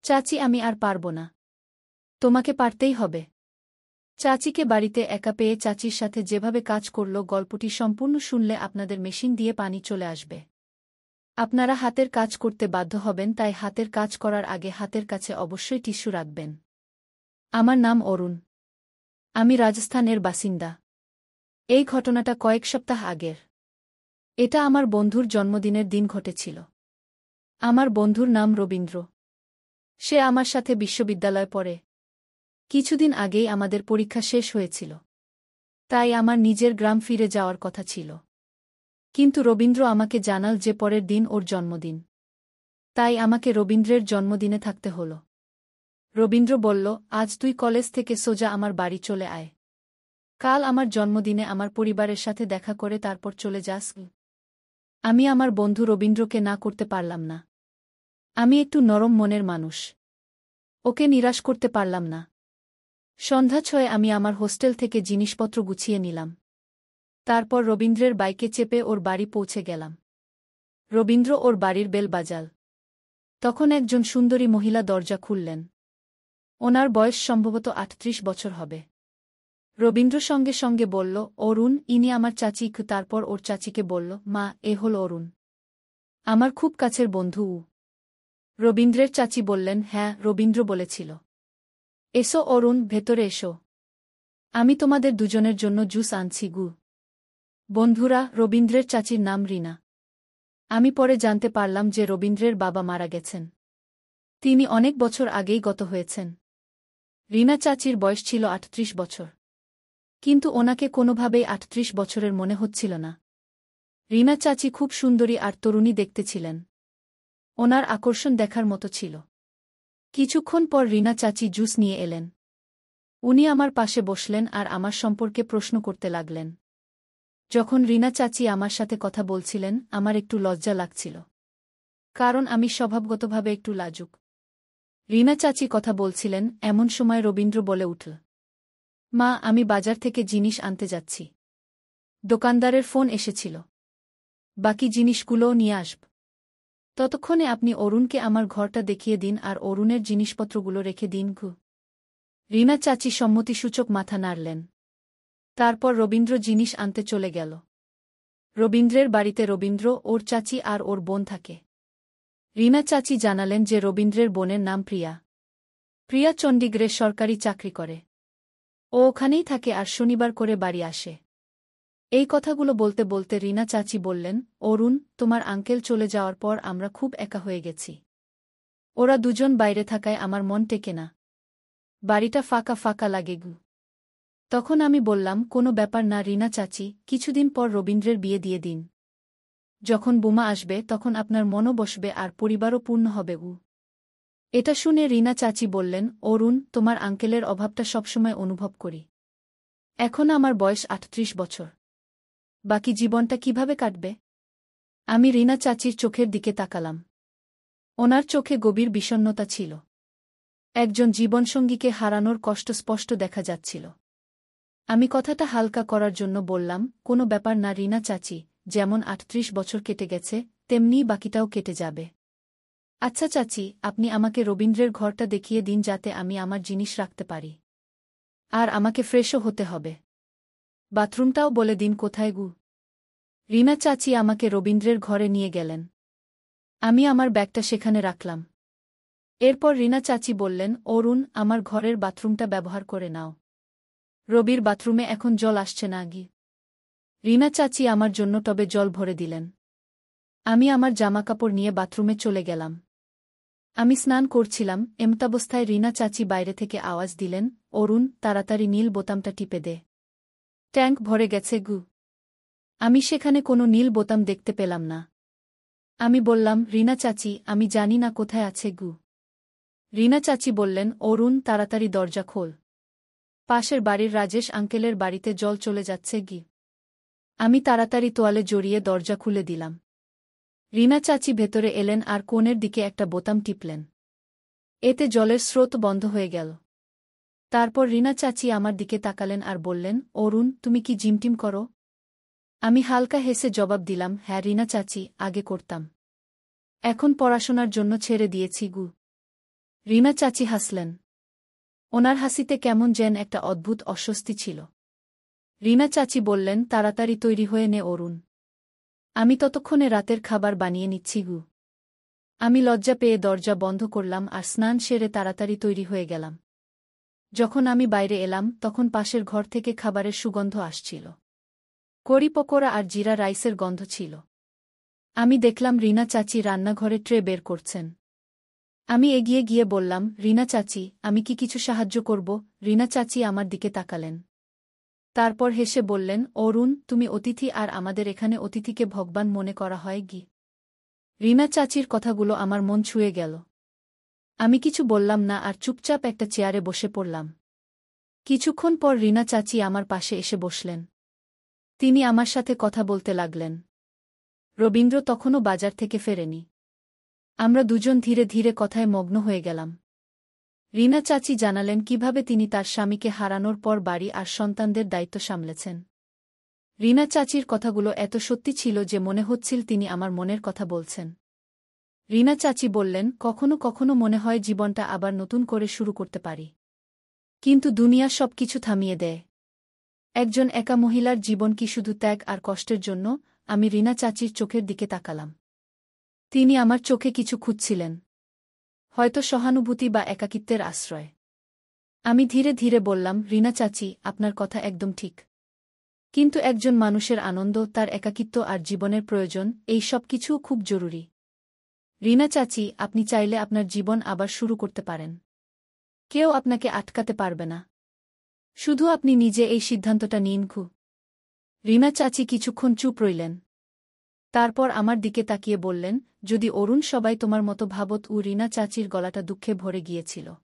চাচি আমি আর পারব না। তোমাকে পারতেই হবে। চাচিকে বাড়িতে একা পেয়ে চাচির সাথে যেভাবে কাজ করল গল্পটি সম্পূর্ণ শুনলে আপনাদের মেশিন দিয়ে পানি চলে আসবে। আপনারা হাতের কাজ করতে বাধ্য হবেন, তাই হাতের কাজ করার আগে হাতের কাছে অবশ্যই টিস্যু রাখবেন। আমার নাম অরুণ। আমি রাজস্থানের বাসিন্দা। এই ঘটনাটা কয়েক সপ্তাহ আগের। এটা আমার বন্ধুর জন্মদিনের দিন ঘটেছিল। আমার বন্ধুর নাম রবীন্দ্র। সে আমার সাথে বিশ্ববিদ্যালয়ে পড়ে। কিছুদিন আগেই আমাদের পরীক্ষা শেষ হয়েছিল। তাই আমার নিজের গ্রাম ফিরে যাওয়ার কথা ছিল। কিন্তু রবীন্দ্র আমাকে জানাল যে পরের দিন ওর জন্মদিন। তাই আমাকে রবীন্দ্রের জন্মদিনে থাকতে হল। রবীন্দ্র বলল, আজ তুই কলেজ থেকে সোজা আমার বাড়ি চলে আয়। কাল আমার জন্মদিনে আমার পরিবারের সাথে দেখা করে তারপর চলে যাস। আমি আমার বন্ধু রবীন্দ্রকে না করতে পারলাম না। আমি একটু নরম মনের মানুষ। ওকে নিরাশ করতে পারলাম না। সন্ধ্যা ৬ আমি আমার হোস্টেল থেকে জিনিসপত্র গুছিয়ে নিলাম। তারপর রবীন্দ্রের বাইকে চেপে ওর বাড়ি পৌঁছে গেলাম। রবীন্দ্র ওর বাড়ির বেল বাজাল। তখন একজন সুন্দরী মহিলা দরজা খুললেন। ওনার বয়স সম্ভবত ৩৮ বছর হবে। রবীন্দ্র সঙ্গে সঙ্গে বলল, অরুণ, ইনি আমার চাচি। তারপর ওর চাচিকে বলল, মা, এ হল অরুণ, আমার খুব কাছের বন্ধু। রবীন্দ্রের চাচি বললেন, হ্যাঁ, রবীন্দ্র বলেছিল। এসো অরুণ, ভেতরে এসো। আমি তোমাদের দুজনের জন্য জুস আনছি গু। বন্ধুরা, রবীন্দ্রের চাচির নাম রিনা। আমি পরে জানতে পারলাম যে রবীন্দ্রের বাবা মারা গেছেন। তিনি অনেক বছর আগেই গত হয়েছেন। রিনা চাচির বয়স ছিল ৩৮ বছর। কিন্তু ওনাকে কোনোভাবেই ৩৮ বছরের মনে হচ্ছিল না। রিনা চাচি খুব সুন্দরী আর তরুণী দেখতে ছিলেন। ওনার আকর্ষণ দেখার মতো ছিল। কিছুক্ষণ পর রিনা চাচি জুস নিয়ে এলেন। উনি আমার পাশে বসলেন আর আমার সম্পর্কে প্রশ্ন করতে লাগলেন। যখন রিনা চাচি আমার সাথে কথা বলছিলেন আমার একটু লজ্জা লাগছিল। কারণ আমি স্বভাবগতভাবে একটু লাজুক। রিনা চাচি কথা বলছিলেন, এমন সময় রবীন্দ্র বলে উঠল, মা, আমি বাজার থেকে জিনিস আনতে যাচ্ছি। দোকানদারের ফোন এসেছিল। বাকি জিনিসগুলোও নিয়ে আসব। ততক্ষণে আপনি অরুণকে আমার ঘরটা দেখিয়ে দিন আর অরুণের জিনিসপত্রগুলো রেখে দিন। রিনা চাচি সম্মতিসূচক মাথা নাড়লেন। তারপর রবীন্দ্র জিনিস আনতে চলে গেল। রবীন্দ্রের বাড়িতে রবীন্দ্র, ওর চাচি আর ওর বোন থাকে। রিনা চাচি জানালেন যে রবীন্দ্রের বোনের নাম প্রিয়া। প্রিয়া চণ্ডীগড়ে সরকারি চাকরি করে। ও ওখানেই থাকে আর শনিবার করে বাড়ি আসে। এই কথাগুলো বলতে বলতে রিনা চাচি বললেন, অরুণ, তোমার আঙ্কেল চলে যাওয়ার পর আমরা খুব একা হয়ে গেছি। ওরা দুজন বাইরে থাকায় আমার মন টেকে না। বাড়িটা ফাঁকা ফাঁকা লাগে গু। তখন আমি বললাম, কোনো ব্যাপার না রিনা চাচি, কিছুদিন পর রবীন্দ্রের বিয়ে দিয়ে দিন। যখন বোমা আসবে তখন আপনার মনও বসবে আর পরিবারও পূর্ণ হবে। এটা শুনে রিনা চাচি বললেন, অরুণ, তোমার আঙ্কেলের অভাবটা সবসময় অনুভব করি। এখন আমার বয়স ৩৮ বছর। বাকি জীবনটা কিভাবে কাটবে? আমি রিনা চাচির চোখের দিকে তাকালাম। ওনার চোখে গভীর বিষণ্ণতা ছিল। একজন জীবনসঙ্গীকে হারানোর কষ্ট স্পষ্ট দেখা যাচ্ছিল। আমি কথাটা হালকা করার জন্য বললাম, কোনো ব্যাপার না রিনা চাচি, যেমন ৩৮ বছর কেটে গেছে তেমনিই বাকিটাও কেটে যাবে। আচ্ছা চাচি, আপনি আমাকে রবীন্দ্রের ঘরটা দেখিয়ে দিন যাতে আমি আমার জিনিস রাখতে পারি। আর আমাকে ফ্রেশও হতে হবে। বাথরুমটাও বলে দিন কোথায় গু। রিনা চাচি আমাকে রবীন্দ্রের ঘরে নিয়ে গেলেন। আমি আমার ব্যাগটা সেখানে রাখলাম। এরপর রিনা চাচি বললেন, অরুণ, আমার ঘরের বাথরুমটা ব্যবহার করে নাও। রবির বাথরুমে এখন জল আসছে না গি। রিনা চাচি আমার জন্য টবে জল ভরে দিলেন। আমি আমার জামাকাপড় নিয়ে বাথরুমে চলে গেলাম। আমি স্নান করছিলাম, এমতাবস্থায় রিনা চাচি বাইরে থেকে আওয়াজ দিলেন, অরুণ, তাড়াতাড়ি নীল বোতামটা টিপে দে। ট্যাঙ্ক ভরে গেছে গু। আমি সেখানে কোনো নীল বোতাম দেখতে পেলাম না। আমি বললাম, রিনা চাচি, আমি জানি না কোথায় আছে গু। রিনা চাচি বললেন, অরুণ, তাড়াতাড়ি দরজা খোল। পাশের বাড়ির রাজেশ আঙ্কেলের বাড়িতে জল চলে যাচ্ছে গি। আমি তাড়াতাড়ি তোয়ালে জড়িয়ে দরজা খুলে দিলাম। রিনা চাচি ভেতরে এলেন আর কোণের দিকে একটা বোতাম টিপলেন। এতে জলের স্রোত বন্ধ হয়ে গেল। তারপর রিনা চাচি আমার দিকে তাকালেন আর বললেন, অরুণ, তুমি কি জিমটিম করো? আমি হালকা হেসে জবাব দিলাম, হ্যাঁ রিনা চাচি, আগে করতাম। এখন পড়াশোনার জন্য ছেড়ে দিয়েছি গু। রিনা চাচি হাসলেন। ওনার হাসিতে কেমন যেন একটা অদ্ভুত অস্বস্তি ছিল। রিনা চাচি বললেন, তাড়াতাড়ি তৈরি হয়ে নে অরুণ। আমি ততক্ষণে রাতের খাবার বানিয়ে নিচ্ছি গু। আমি লজ্জা পেয়ে দরজা বন্ধ করলাম আর স্নান সেরে তাড়াতাড়ি তৈরি হয়ে গেলাম। যখন আমি বাইরে এলাম তখন পাশের ঘর থেকে খাবারের সুগন্ধ আসছিল। কড়ি পকোড়া আর জিরা রাইসের গন্ধ ছিল। আমি দেখলাম রিনা চাচি রান্নাঘরে ট্রে বের করছেন। আমি এগিয়ে গিয়ে বললাম, রিনা চাচি, আমি কি কিছু সাহায্য করব? রিনা চাচি আমার দিকে তাকালেন। তারপর হেসে বললেন, অরুণ, তুমি অতিথি আর আমাদের এখানে অতিথিকে ভগবান মনে করা হয় কি? রিনা চাচির কথাগুলো আমার মন ছুঁয়ে গেল। আমি কিছু বললাম না আর চুপচাপ একটা চেয়ারে বসে পড়লাম। কিছুক্ষণ পর রিনা চাচি আমার পাশে এসে বসলেন। তিনি আমার সাথে কথা বলতে লাগলেন। রবীন্দ্র তখনও বাজার থেকে ফেরেনি। আমরা দুজন ধীরে ধীরে কথায় মগ্ন হয়ে গেলাম। রিনা চাচি জানালেন কিভাবে তিনি তার স্বামীকে হারানোর পর বাড়ি আর সন্তানদের দায়িত্ব সামলেছেন। রিনা চাচির কথাগুলো এত সত্যি ছিল যে মনে হচ্ছিল তিনি আমার মনের কথা বলছেন। রিনা চাচি বললেন, কখনো কখনো মনে হয় জীবনটা আবার নতুন করে শুরু করতে পারি। কিন্তু দুনিয়া সবকিছু থামিয়ে দেয়। একজন একা মহিলার জীবন কি শুধু ত্যাগ আর কষ্টের জন্য? আমি রিনা চাচির চোখের দিকে তাকালাম। তিনি আমার চোখে কিছু খুঁজছিলেন। হয়তো সহানুভূতি বা একাকিত্বের আশ্রয়। আমি ধীরে ধীরে বললাম, রিনা চাচি, আপনার কথা একদম ঠিক। কিন্তু একজন মানুষের আনন্দ, তার একাকিত্ব আর জীবনের প্রয়োজন, এই সব কিছুও খুব জরুরি। রিনা চাচি, আপনি চাইলে আপনার জীবন আবার শুরু করতে পারেন। কেউ আপনাকে আটকাতে পারবে না। শুধু আপনি নিজে এই সিদ্ধান্তটা নিন। রিনা চাচি কিছুক্ষণ চুপ রইলেন। তারপর আমার দিকে তাকিয়ে বললেন, যদি অরুণ সবাই তোমার মতো ভাবত। রিনা চাচির গলাটা দুঃখে ভরে গিয়েছিল।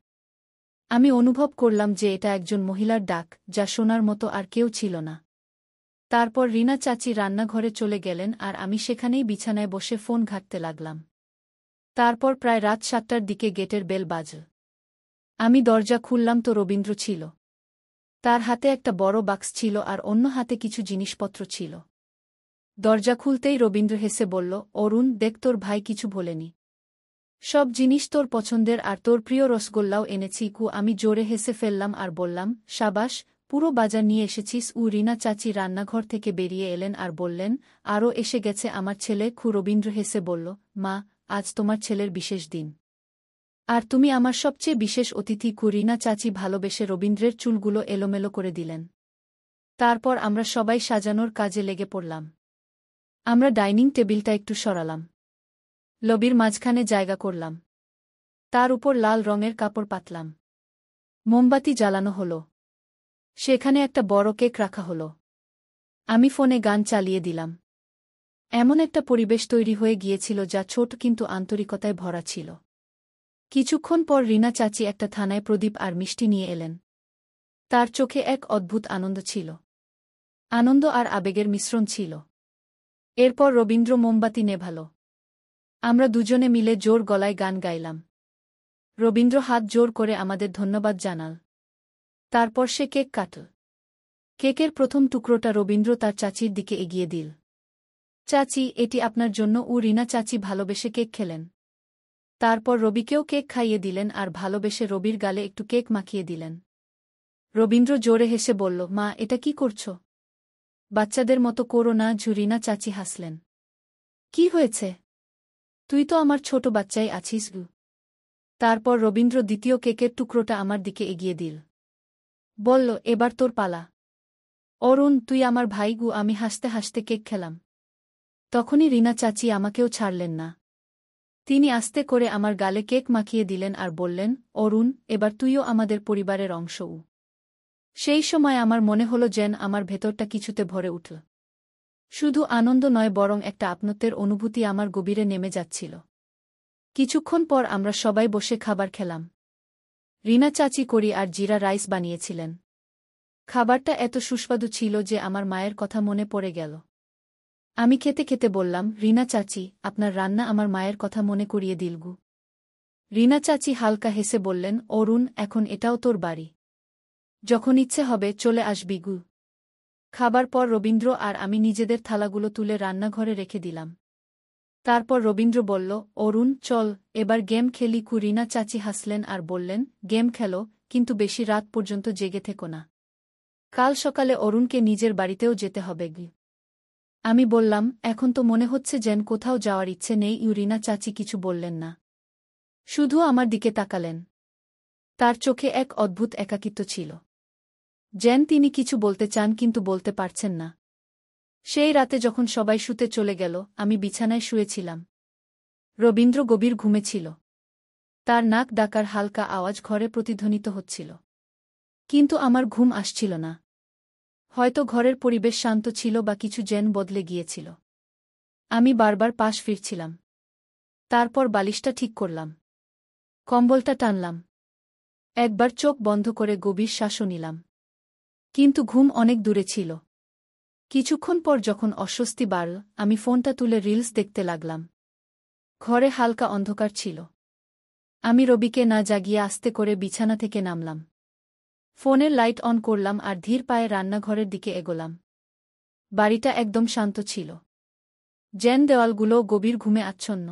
আমি অনুভব করলাম যে এটা একজন মহিলার ডাক, যা শোনার মতো আর কেউ ছিল না। তারপর রিনা চাচি রান্নাঘরে চলে গেলেন আর আমি সেখানেই বিছানায় বসে ফোন ঘাঁটতে লাগলাম। তারপর প্রায় রাত 7টার দিকে গেটের বেল বাজল। আমি দরজা খুললাম তো রবীন্দ্র ছিল। তার হাতে একটা বড় বাক্স ছিল আর অন্য হাতে কিছু জিনিসপত্র ছিল। দরজা খুলতেই রবীন্দ্র হেসে বলল, অরুণ, দেখ, তোর ভাই কিছু বলেনি। সব জিনিস তোর পছন্দের আর তোর প্রিয় রসগোল্লাও এনেছি। আমি জোরে হেসে ফেললাম আর বললাম, সাবাস, পুরো বাজার নিয়ে এসেছিস। রিনা চাচি রান্নাঘর থেকে বেরিয়ে এলেন আর বললেন, আরও এসে গেছে আমার ছেলে। রবীন্দ্র হেসে বলল, মা, আজ তোমার ছেলের বিশেষ দিন। আর তুমি আমার সবচেয়ে বিশেষ অতিথি। রিনা চাচি ভালোবেসে রবীন্দ্রের চুলগুলো এলোমেলো করে দিলেন। তারপর আমরা সবাই সাজানোর কাজে লেগে পড়লাম। আমরা ডাইনিং টেবিলটা একটু সরালাম। লবির মাঝখানে জায়গা করলাম। তার উপর লাল রঙের কাপড় পাতলাম। মোমবাতি জ্বালানো হলো। সেখানে একটা বড় কেক রাখা হলো। আমি ফোনে গান চালিয়ে দিলাম। এমন একটা পরিবেশ তৈরি হয়ে গিয়েছিল যা ছোট কিন্তু আন্তরিকতায় ভরা ছিল। কিছুক্ষণ পর রিনা চাচি একটা থানায় প্রদীপ আর মিষ্টি নিয়ে এলেন। তার চোখে এক অদ্ভুত আনন্দ ছিল। আনন্দ আর আবেগের মিশ্রণ ছিল। এরপর রবীন্দ্র মোমবাতি নেভাল। আমরা দুজনে মিলে জোর গলায় গান গাইলাম। রবীন্দ্র হাত জোর করে আমাদের ধন্যবাদ জানাল। তারপর সে কেক কাটল। কেকের প্রথম টুকরোটা রবীন্দ্র তার চাচির দিকে এগিয়ে দিল। চাচি, এটি আপনার জন্য। রিনা চাচি ভালোবেসে কেক খেলেন। তারপর রবিকেও কেক খাইয়ে দিলেন আর ভালোবেসে রবির গালে একটু কেক মাখিয়ে দিলেন। রবীন্দ্র জোরে হেসে বলল, মা, এটা কি করছ? বাচ্চাদের মতো করো না। রিনা চাচি হাসলেন। কি হয়েছে? তুই তো আমার ছোট বাচ্চাই আছিস। তারপর রবীন্দ্র দ্বিতীয় কেকের টুকরোটা আমার দিকে এগিয়ে দিল। বলল, এবার তোর পালা। অরুণ, তুই আমার ভাই। আমি হাসতে হাসতে কেক খেলাম। তখনই রিনা চাচি আমাকেও ছাড়লেন না। তিনি আস্তে করে আমার গালে কেক মাখিয়ে দিলেন আর বললেন, অরুণ, এবার তুইও আমাদের পরিবারের অংশ। সেই সময় আমার মনে হলো যেন আমার ভেতরটা কিছুতে ভরে উঠল। শুধু আনন্দ নয়, বরং একটা আপনত্বের অনুভূতি আমার গভীরে নেমে যাচ্ছিল। কিছুক্ষণ পর আমরা সবাই বসে খাবার খেলাম। রিনা চাচি কড়ি আর জিরা রাইস বানিয়েছিলেন। খাবারটা এত সুস্বাদু ছিল যে আমার মায়ের কথা মনে পড়ে গেল। আমি খেতে খেতে বললাম, রিনা চাচি, আপনার রান্না আমার মায়ের কথা মনে করিয়ে দিলগু। রিনা চাচি হালকা হেসে বললেন, অরুণ, এখন এটাও তোর বাড়ি। যখন ইচ্ছে হবে চলে আসবি। খাবার পর রবীন্দ্র আর আমি নিজেদের থালাগুলো তুলে রান্নাঘরে রেখে দিলাম। তারপর রবীন্দ্র বলল, অরুণ চল এবার গেম খেলি। রিনা চাচি হাসলেন আর বললেন, গেম খেলো, কিন্তু বেশি রাত পর্যন্ত জেগে থেকো না। কাল সকালে অরুণকে নিজের বাড়িতেও যেতে হবে। আমি বললাম, এখন তো মনে হচ্ছে যেন কোথাও যাওয়ার ইচ্ছে নেই। রিনা চাচি কিছু বললেন না, শুধু আমার দিকে তাকালেন। তার চোখে এক অদ্ভুত একাকিত্ব ছিল, যেন তিনি কিছু বলতে চান কিন্তু বলতে পারছেন না। সেই রাতে যখন সবাই শুতে চলে গেল, আমি বিছানায় শুয়েছিলাম। রবীন্দ্র গভীর ঘুমে ছিল। তার নাক ডাকার হালকা আওয়াজ ঘরে প্রতিধ্বনিত হচ্ছিল। কিন্তু আমার ঘুম আসছিল না। হয়তো ঘরের পরিবেশ শান্ত ছিল বা কিছু যেন বদলে গিয়েছিল। আমি বারবার পাশ ফিরছিলাম। তারপর বালিশটা ঠিক করলাম, কম্বলটা টানলাম, একবার চোখ বন্ধ করে গভীর শ্বাসও নিলাম। কিন্তু ঘুম অনেক দূরে ছিল। কিছুক্ষণ পর যখন অস্বস্তি বাড়ল, আমি ফোনটা তুলে রিলস দেখতে লাগলাম। ঘরে হালকা অন্ধকার ছিল। আমি রবিকে না জাগিয়ে আস্তে করে বিছানা থেকে নামলাম। ফোনের লাইট অন করলাম আর ধীর পায়ে রান্নাঘরের দিকে এগোলাম। বাড়িটা একদম শান্ত ছিল, যেন দেওয়ালগুলোও গভীর ঘুমে আচ্ছন্ন।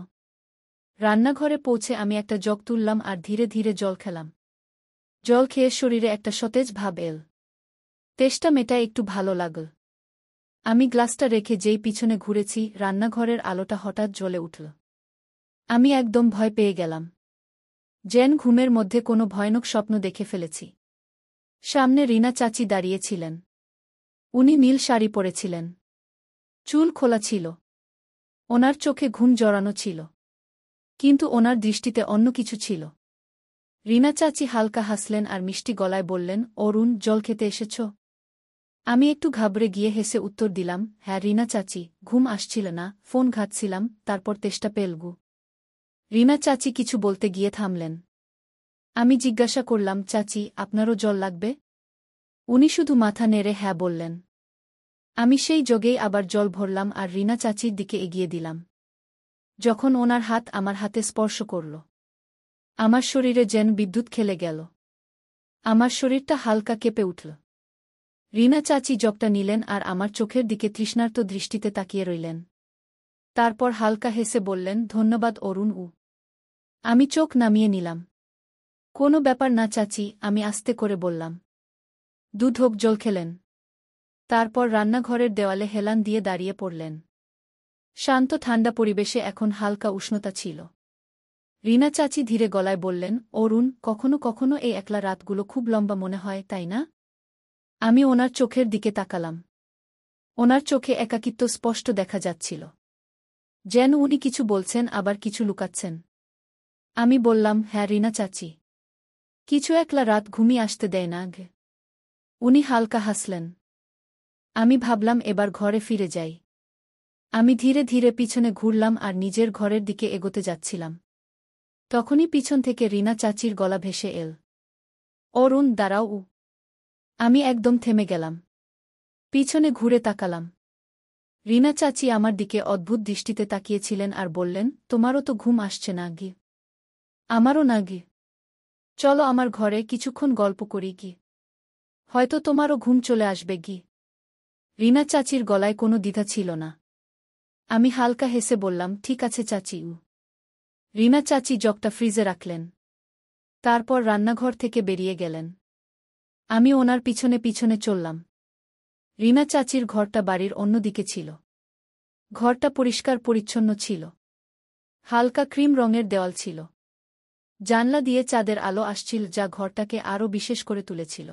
রান্নাঘরে পৌঁছে আমি একটা জগ তুললাম আর ধীরে ধীরে জল খেলাম। জল খেয়ে শরীরে একটা সতেজ ভাব এল। তেষ্টা মেটায় একটু ভালো লাগল। আমি গ্লাসটা রেখে যেই পিছনে ঘুরেছি, রান্নাঘরের আলোটা হঠাৎ জ্বলে উঠল। আমি একদম ভয় পেয়ে গেলাম, যেন ঘুমের মধ্যে কোনো ভয়ানক স্বপ্ন দেখে ফেলেছি। সামনে রিনা চাচি দাঁড়িয়েছিলেন। উনি নীল শাড়ি পরেছিলেন, চুল খোলা ছিল, ওনার চোখে ঘুম জড়ানো ছিল, কিন্তু ওনার দৃষ্টিতে অন্য কিছু ছিল। রিনা চাচি হালকা হাসলেন আর মিষ্টি গলায় বললেন, অরুণ জল খেতে এসেছ? আমি একটু ঘাবড়ে গিয়ে হেসে উত্তর দিলাম, হ্যাঁ রিনা চাচি, ঘুম আসছিল না, ফোন ঘাঁটছিলাম, তারপর তেষ্টা পেলগু। রিনা চাচি কিছু বলতে গিয়ে থামলেন। আমি জিজ্ঞাসা করলাম, চাচি আপনারও জল লাগবে? উনি শুধু মাথা নেড়ে হ্যাঁ বললেন। আমি সেই জগেই আবার জল ভরলাম আর রিনা চাচির দিকে এগিয়ে দিলাম। যখন ওনার হাত আমার হাতে স্পর্শ করল, আমার শরীরে যেন বিদ্যুৎ খেলে গেল। আমার শরীরটা হালকা কেঁপে উঠল। রিনা চাচি জগটা নিলেন আর আমার চোখের দিকে তৃষ্ণার্ত দৃষ্টিতে তাকিয়ে রইলেন। তারপর হালকা হেসে বললেন, ধন্যবাদ অরুণ। আমি চোখ নামিয়ে নিলাম। কোনো ব্যাপার না চাচি, আমি আস্তে করে বললাম। 2 ঢোক জল খেলেন। তারপর রান্নাঘরের দেওয়ালে হেলান দিয়ে দাঁড়িয়ে পড়লেন। শান্ত ঠান্ডা পরিবেশে এখন হালকা উষ্ণতা ছিল। রিনা চাচি ধীরে গলায় বললেন, অরুণ, কখনো কখনো এই একলা রাতগুলো খুব লম্বা মনে হয়, তাই না? আমি ওনার চোখের দিকে তাকালাম। ওনার চোখে একাকিত্ব স্পষ্ট দেখা যাচ্ছিল, যেন উনি কিছু বলছেন আবার কিছু লুকাচ্ছেন। আমি বললাম, হ্যাঁ রিনা চাচি, কিছু একলা রাত ঘুমিয়ে আসতে দেয় না। উনি হালকা হাসলেন। আমি ভাবলাম এবার ঘরে ফিরে যাই। আমি ধীরে ধীরে পিছনে ঘুরলাম আর নিজের ঘরের দিকে এগোতে যাচ্ছিলাম। তখনই পিছন থেকে রিনা চাচির গলা ভেসে এল, অরুণ দাঁড়াও। আমি একদম থেমে গেলাম। পিছনে ঘুরে তাকালাম। রিনা চাচি আমার দিকে অদ্ভুত দৃষ্টিতে তাকিয়েছিলেন আর বললেন, তোমারও তো ঘুম আসছে না গি? আমারও না গি। চলো আমার ঘরে কিছুক্ষণ গল্প করি গি, হয়তো তোমারও ঘুম চলে আসবে গি। রিনা চাচির গলায় কোনো দ্বিধা ছিল না। আমি হালকা হেসে বললাম, ঠিক আছে চাচি। রিনা চাচি জগটা ফ্রিজে রাখলেন। তারপর রান্নাঘর থেকে বেরিয়ে গেলেন। আমি ওনার পিছনে পিছনে চললাম। রিনা চাচির ঘরটা বাড়ির অন্যদিকে ছিল। ঘরটা পরিষ্কার পরিচ্ছন্ন ছিল। হালকা ক্রিম রঙের দেওয়াল ছিল। জানলা দিয়ে চাঁদের আলো আসছিল, যা ঘরটাকে আরও বিশেষ করে তুলেছিল।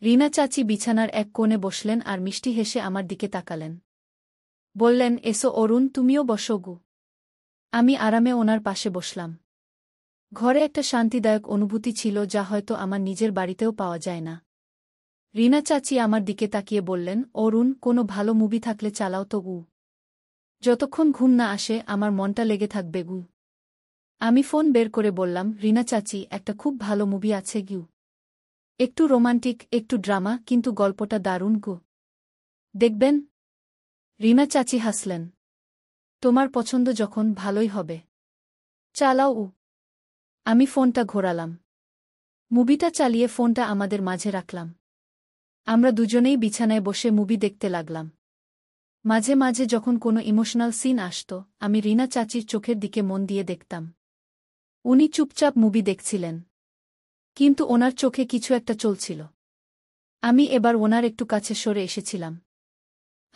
রিনা চাচি বিছানার এক কোণে বসলেন আর মিষ্টি হেসে আমার দিকে তাকালেন। বললেন, এসো অরুণ, তুমিও বসো গু। আমি আরামে ওনার পাশে বসলাম। ঘরে একটা শান্তিদায়ক অনুভূতি ছিল, যা হয়তো আমার নিজের বাড়িতেও পাওয়া যায় না। রিনা চাচি আমার দিকে তাকিয়ে বললেন, অরুণ, কোনো ভালো মুভি থাকলে চালাও তো গু। যতক্ষণ ঘুম না আসে আমার মনটা লেগে থাকবে গু। আমি ফোন বের করে বললাম, রিনা চাচি, একটা খুব ভালো মুভি আছে গু। একটু রোমান্টিক, একটু ড্রামা, কিন্তু গল্পটা দারুণ গু। দেখবেন? রিনা চাচি হাসলেন। তোমার পছন্দ যখন, ভালোই হবে। চালাও। আমি ফোনটা ঘোরালাম। মুভিটা চালিয়ে ফোনটা আমাদের মাঝে রাখলাম। আমরা দুজনেই বিছানায় বসে মুভি দেখতে লাগলাম। মাঝে মাঝে যখন কোনো ইমোশনাল সিন আসত, আমি রিনা চাচির চোখের দিকে মন দিয়ে দেখতাম। উনি চুপচাপ মুভি দেখছিলেন, কিন্তু ওনার চোখে কিছু একটা চলছিল। আমি এবার ওনার একটু কাছে সরে এসেছিলাম।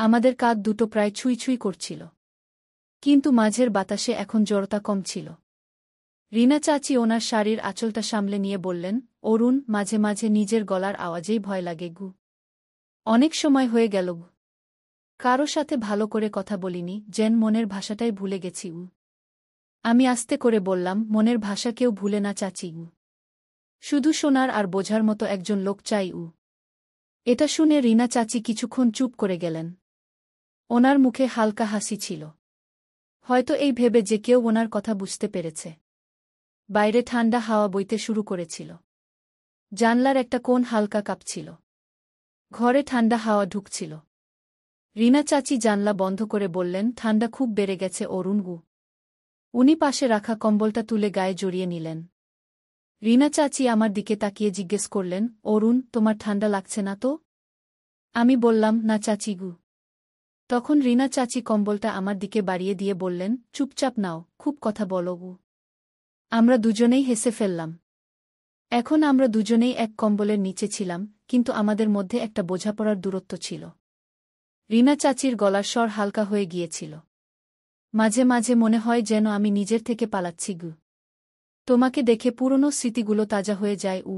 আমাদের কাঁধ দুটো প্রায় ছুঁই ছুঁই করছিল, কিন্তু মাঝের বাতাসে এখন জড়তা কম ছিল। রিনা চাচি ওনার শাড়ির আঁচলটা সামলে নিয়ে বললেন, অরুণ, মাঝে মাঝে নিজের গলার আওয়াজেই ভয় লাগে গু। অনেক সময় হয়ে গেল গু, কারো সাথে ভালো করে কথা বলিনি, যেন মনের ভাষাটাই ভুলে গেছি উ। আমি আস্তে করে বললাম, মনের ভাষা কেউ ভুলে না চাচি উ, শুধু শোনার আর বোঝার মতো একজন লোক চাই উ। এটা শুনে রিনা চাচি কিছুক্ষণ চুপ করে গেলেন। ওনার মুখে হালকা হাসি ছিল, হয়তো এই ভেবে যে কেউ ওনার কথা বুঝতে পেরেছে। বাইরে ঠান্ডা হাওয়া বইতে শুরু করেছিল। জানলার একটা কোণ হালকা কাঁপছিল। ঘরে ঠান্ডা হাওয়া ঢুকছিল। রিনা চাচি জানলা বন্ধ করে বললেন, ঠান্ডা খুব বেড়ে গেছে অরুণ গু। উনি পাশে রাখা কম্বলটা তুলে গায়ে জড়িয়ে নিলেন। রিনা চাচি আমার দিকে তাকিয়ে জিজ্ঞেস করলেন, অরুণ, তোমার ঠান্ডা লাগছে না তো? আমি বললাম, না চাচি গু। তখন রিনা চাচি কম্বলটা আমার দিকে বাড়িয়ে দিয়ে বললেন, চুপচাপ নাও, খুব কথা বলো গু। আমরা দুজনেই হেসে ফেললাম। এখন আমরা দুজনেই এক কম্বলের নিচে ছিলাম, কিন্তু আমাদের মধ্যে একটা বোঝাপড়ার দূরত্ব ছিল। রিনা চাচির গলার স্বর হালকা হয়ে গিয়েছিল। মাঝে মাঝে মনে হয় যেন আমি নিজের থেকে পালাচ্ছি গু। তোমাকে দেখে পুরনো স্মৃতিগুলো তাজা হয়ে যায় উ।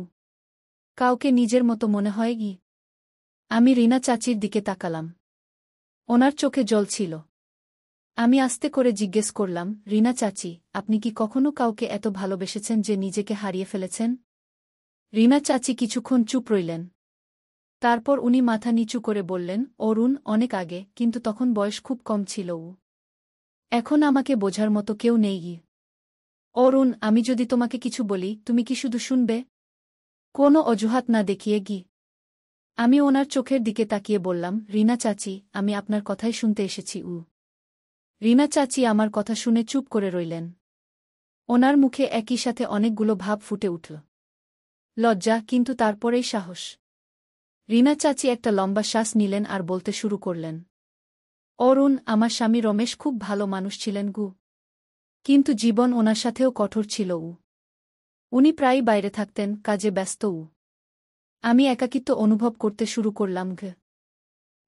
কাউকে নিজের মতো মনে হয় গি। আমি রিনা চাচির দিকে তাকালাম। ওনার চোখে জল ছিল। আমি আস্তে করে জিজ্ঞেস করলাম, রিনা চাচি, আপনি কি কখনো কাউকে এত ভালোবেসেছেন যে নিজেকে হারিয়ে ফেলেছেন? রিনা চাচি কিছুক্ষণ চুপ রইলেন। তারপর উনি মাথা নিচু করে বললেন, অরুণ, অনেক আগে, কিন্তু তখন বয়স খুব কম ছিল উ। এখন আমাকে বোঝার মতো কেউ নেই গি। অরুণ, আমি যদি তোমাকে কিছু বলি, তুমি কি শুধু শুনবে? কোনো অজুহাত না দেখিয়ে গি। আমি ওনার চোখের দিকে তাকিয়ে বললাম, রিনা চাচি, আমি আপনার কথাই শুনতে এসেছি উ। রিনা চাচি আমার কথা শুনে চুপ করে রইলেন। ওনার মুখে একই সাথে অনেকগুলো ভাব ফুটে উঠল। লজ্জা, কিন্তু তারপরেই সাহস। রিনা চাচি একটা লম্বা শ্বাস নিলেন আর বলতে শুরু করলেন, অরুণ, আমার স্বামী রমেশ খুব ভালো মানুষ ছিলেন গু। কিন্তু জীবন ওনার সাথেও কঠোর ছিল উ। উনি প্রায়ই বাইরে থাকতেন, কাজে ব্যস্ত উ। আমি একাকিত্ব অনুভব করতে শুরু করলাম ঘ।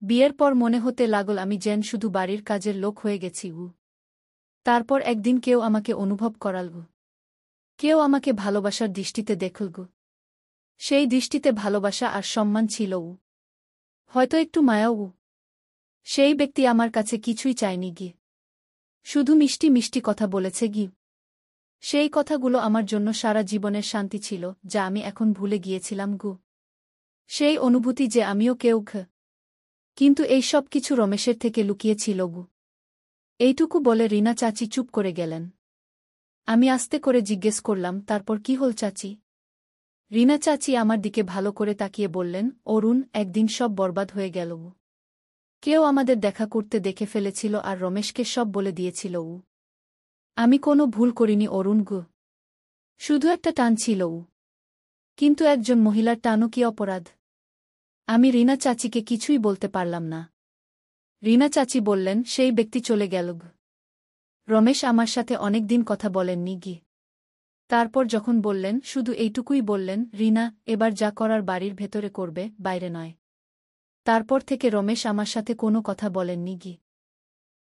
বিয়ের পর মনে হতে লাগল আমি যেন শুধু বাড়ির কাজের লোক হয়ে গেছি উ। তারপর একদিন কেউ আমাকে অনুভব করাল গু। কেউ আমাকে ভালোবাসার দৃষ্টিতে দেখল গু। সেই দৃষ্টিতে ভালোবাসা আর সম্মান ছিল উ। হয়তো একটু মায়াও উ। সেই ব্যক্তি আমার কাছে কিছুই চায়নি গি। শুধু মিষ্টি মিষ্টি কথা বলেছে গি। সেই কথাগুলো আমার জন্য সারা জীবনের শান্তি ছিল, যা আমি এখন ভুলে গিয়েছিলাম গু। সেই অনুভূতি যে আমিও কেউ ঘ। কিন্তু এই সব কিছু রমেশের থেকে লুকিয়েছিল গু। এইটুকু বলে রিনা চাচি চুপ করে গেলেন। আমি আস্তে করে জিজ্ঞেস করলাম, তারপর কি হল চাচি? রিনা চাচি আমার দিকে ভালো করে তাকিয়ে বললেন, অরুণ, একদিন সব বরবাদ হয়ে গেল উ। কেউ আমাদের দেখা করতে দেখে ফেলেছিল আর রমেশকে সব বলে দিয়েছিল উ। আমি কোনো ভুল করিনি অরুণ গু। শুধু একটা টান ছিল উ। কিন্তু একজন মহিলার টানও কি অপরাধ? আমি রিনা চাচিকে কিছুই বলতে পারলাম না। রিনা চাচি বললেন, সেই ব্যক্তি চলে গেল গু। রমেশ আমার সাথে অনেক দিন কথা বলেননি গি। তারপর যখন বললেন, শুধু এইটুকুই বললেন, রিনা, এবার যা করার বাড়ির ভেতরে করবে, বাইরে নয়। তারপর থেকে রমেশ আমার সাথে কোনো কথা বলেননি গি।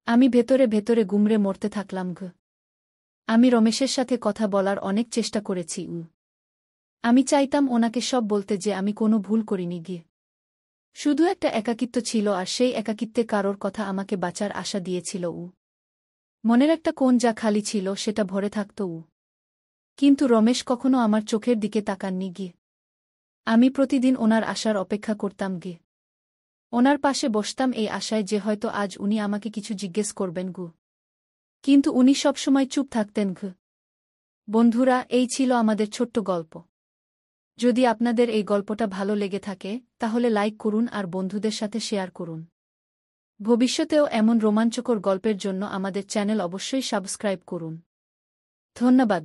আমি ভেতরে ভেতরে গুমরে মরতে থাকলাম ঘ। আমি রমেশের সাথে কথা বলার অনেক চেষ্টা করেছি উ। আমি চাইতাম ওনাকে সব বলতে যে আমি কোনো ভুল করিনি গি। শুধু একটা একাকিত্ব ছিল আর সেই একাকিত্বে কারোর কথা আমাকে বাঁচার আশা দিয়েছিল উ। মনের একটা কোণ যা খালি ছিল সেটা ভরে থাকত উ। কিন্তু রমেশ কখনো আমার চোখের দিকে তাকাননি গি। আমি প্রতিদিন ওনার আসার অপেক্ষা করতাম গি। ওনার পাশে বসতাম এই আশায় যে হয়তো আজ উনি আমাকে কিছু জিজ্ঞেস করবেন গু। কিন্তু উনি সবসময় চুপ থাকতেন ঘ। বন্ধুরা, এই ছিল আমাদের ছোট্ট গল্প। যদি আপনাদের এই গল্পটা ভালো লেগে থাকে, তাহলে লাইক করুন আর বন্ধুদের সাথে শেয়ার করুন। ভবিষ্যতেও এমন রোমাঞ্চকর গল্পের জন্য আমাদের চ্যানেল অবশ্যই সাবস্ক্রাইব করুন। ধন্যবাদ।